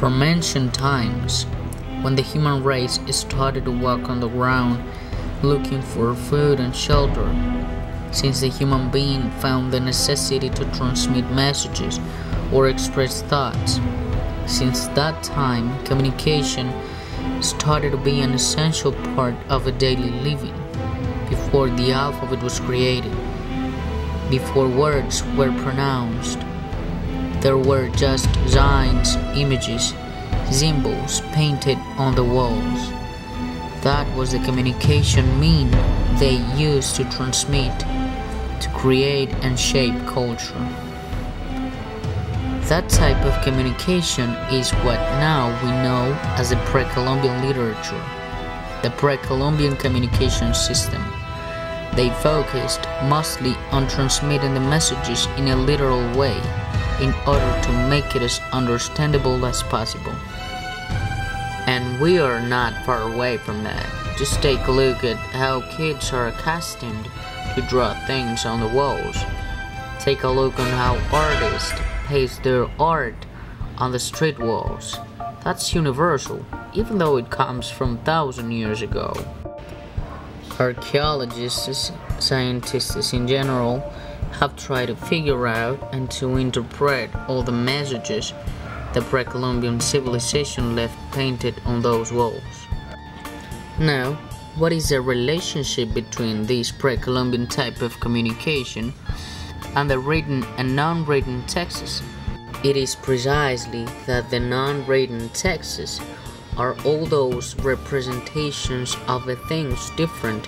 From ancient times, when the human race started to walk on the ground looking for food and shelter, since the human being found the necessity to transmit messages or express thoughts, since that time communication started to be an essential part of a daily living. Before the alphabet was created, before words were pronounced, there were just signs, images, symbols painted on the walls. That was the communication mean they used to transmit, to create and shape culture. That type of communication is what now we know as the pre-Columbian literature, the pre-Columbian communication system. They focused mostly on transmitting the messages in a literal way in order to make it as understandable as possible. And we are not far away from that. Just take a look at how kids are accustomed to draw things on the walls. Take a look on how artists paste their art on the street walls. That's universal, even though it comes from 1,000 years ago. Archaeologists, scientists in general, have tried to figure out and to interpret all the messages the pre-Columbian civilization left painted on those walls. Now, what is the relationship between this pre-Columbian type of communication and the written and non-written texts? It is precisely that the non-written texts are all those representations of the things different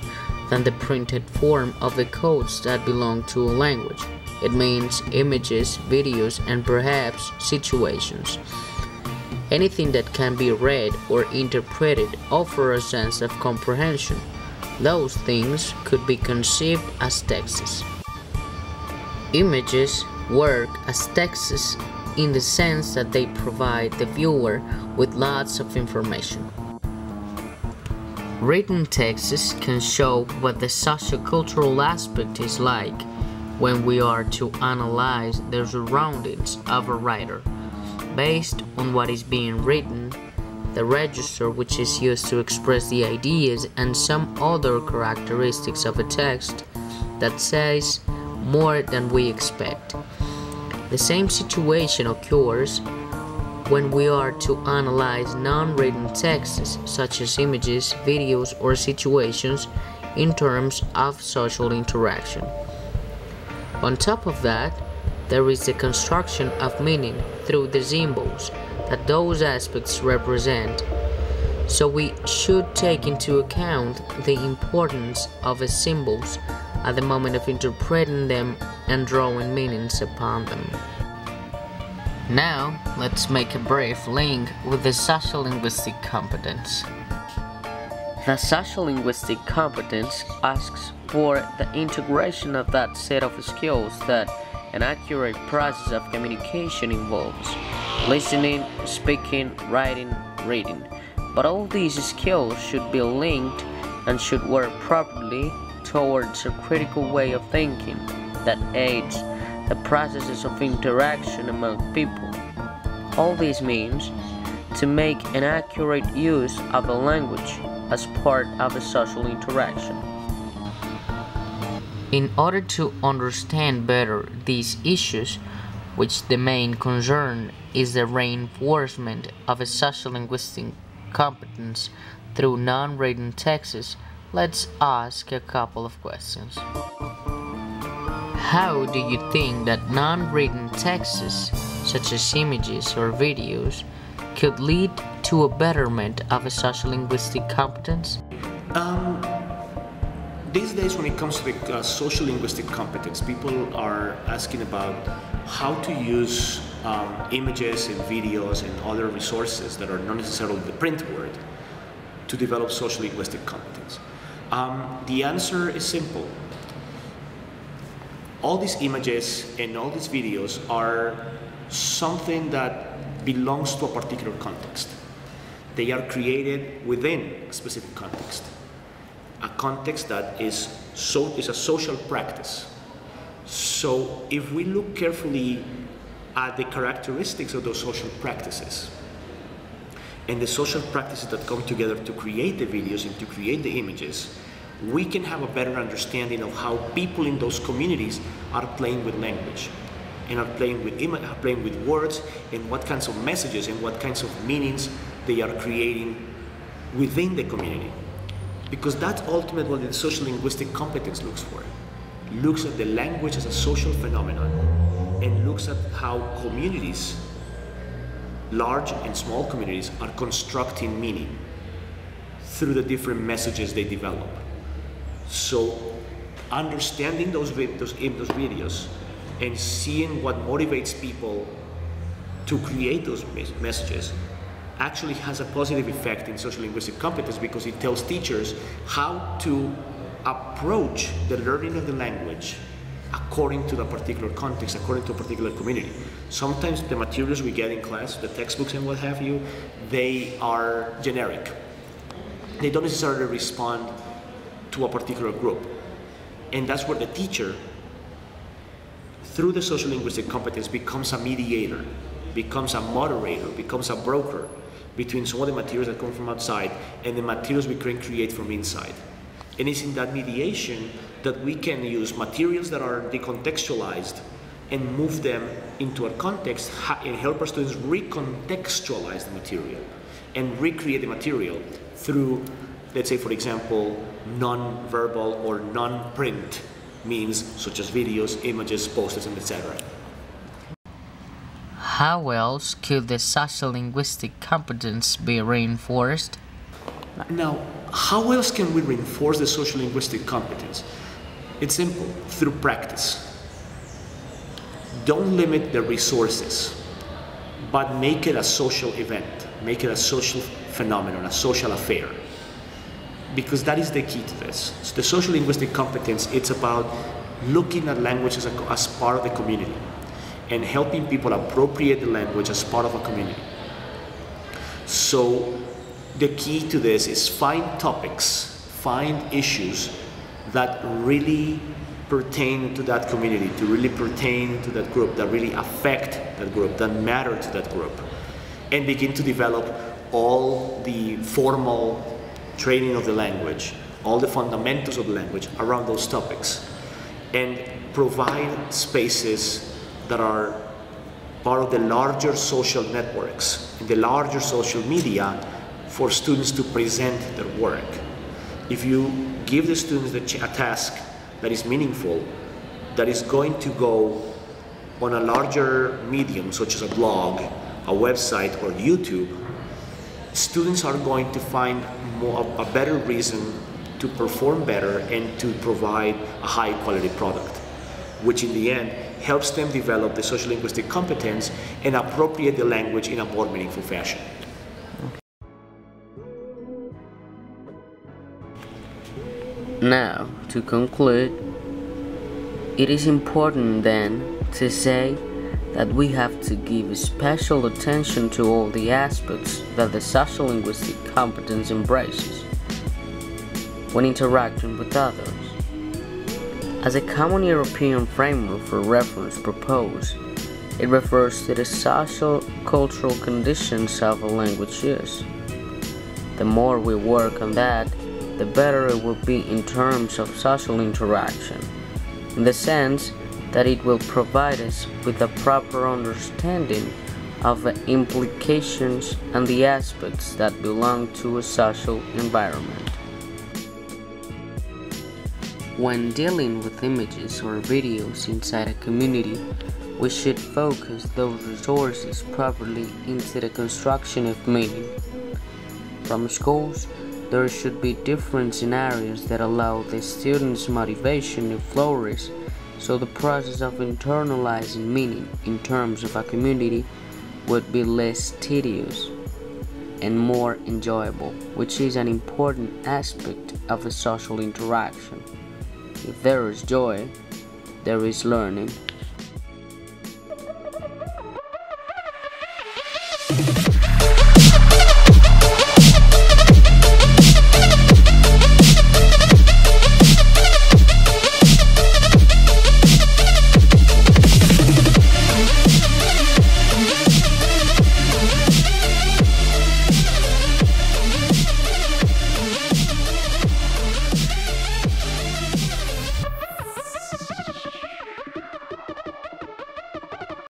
than the printed form of the codes that belong to a language. It means images, videos, and perhaps situations. Anything that can be read or interpreted offers a sense of comprehension. Those things could be conceived as texts. Images work as texts in the sense that they provide the viewer with lots of information. Written texts can show what the sociocultural aspect is like when we are to analyze the surroundings of a writer. Based on what is being written, the register which is used to express the ideas and some other characteristics of a text that says more than we expect. The same situation occurs when we are to analyze non-written texts such as images, videos, or situations in terms of social interaction. On top of that, there is the construction of meaning through the symbols that those aspects represent. So we should take into account the importance of the symbols at the moment of interpreting them and drawing meanings upon them. Now, let's make a brief link with the sociolinguistic competence. The sociolinguistic competence asks for the integration of that set of skills that an accurate process of communication involves: listening, speaking, writing, reading. But all these skills should be linked and should work properly towards a critical way of thinking that aids the processes of interaction among people. All this means to make an accurate use of the language as part of a social interaction. In order to understand better these issues, which the main concern is the reinforcement of a sociolinguistic competence through non-written texts, let's ask a couple of questions. How do you think that non-written texts, such as images or videos, could lead to a betterment of a sociolinguistic competence? These days, when it comes to the sociolinguistic competence, people are asking about how to use images and videos and other resources that are not necessarily the print word to develop sociolinguistic competence. The answer is simple. All these images and all these videos are something that belongs to a particular context. They are created within a specific context. A context that is a social practice. So if we look carefully at the characteristics of those social practices, and the social practices that come together to create the videos and to create the images, we can have a better understanding of how people in those communities are playing with language and are playing with words, and what kinds of messages and what kinds of meanings they are creating within the community. Because that's ultimately what the social linguistic competence looks for. Looks at the language as a social phenomenon and looks at how communities, large and small communities, are constructing meaning through the different messages they develop. So understanding those videos and seeing what motivates people to create those messages actually has a positive effect in social linguistic competence, because it tells teachers how to approach the learning of the language according to the particular context, according to a particular community. Sometimes the materials we get in class, the textbooks and what have you, they are generic. They don't necessarily respond to a particular group. And that's where the teacher, through the social linguistic competence, becomes a mediator, becomes a moderator, becomes a broker between some of the materials that come from outside and the materials we can create from inside. And it's in that mediation that we can use materials that are decontextualized and move them into a context and help our students recontextualize the material and recreate the material through, let's say, for example, non-verbal or non-print means such as videos, images, posters, and etc. How else could the sociolinguistic competence be reinforced? Now, how else can we reinforce the sociolinguistic competence? It's simple, through practice. Don't limit the resources, but make it a social event, make it a social phenomenon, a social affair. Because that is the key to this. So the sociolinguistic competence, it's about looking at language as part of the community and helping people appropriate the language as part of a community. So the key to this is find topics, find issues that really pertain to that community, to really pertain to that group, that really affect that group, that matter to that group, and begin to develop all the formal training of the language, all the fundamentals of the language around those topics, and provide spaces that are part of the larger social networks and the larger social media for students to present their work. If you give the students a task that is meaningful, that is going to go on a larger medium such as a blog, a website, or YouTube, students are going to find a better reason to perform better and to provide a high quality product, which in the end helps them develop the sociolinguistic competence and appropriate the language in a more meaningful fashion. Now, to conclude, it is important then to say that we have to give special attention to all the aspects that the sociolinguistic competence embraces when interacting with others. As a common European framework for reference proposed, it refers to the social-cultural conditions of a language use. The more we work on that, the better it will be in terms of social interaction, in the sense that it will provide us with a proper understanding of the implications and the aspects that belong to a social environment. When dealing with images or videos inside a community, we should focus those resources properly into the construction of meaning. From schools, there should be different scenarios that allow the students' motivation to flourish, so the process of internalizing meaning in terms of a community would be less tedious and more enjoyable, which is an important aspect of a social interaction. If there is joy, there is learning.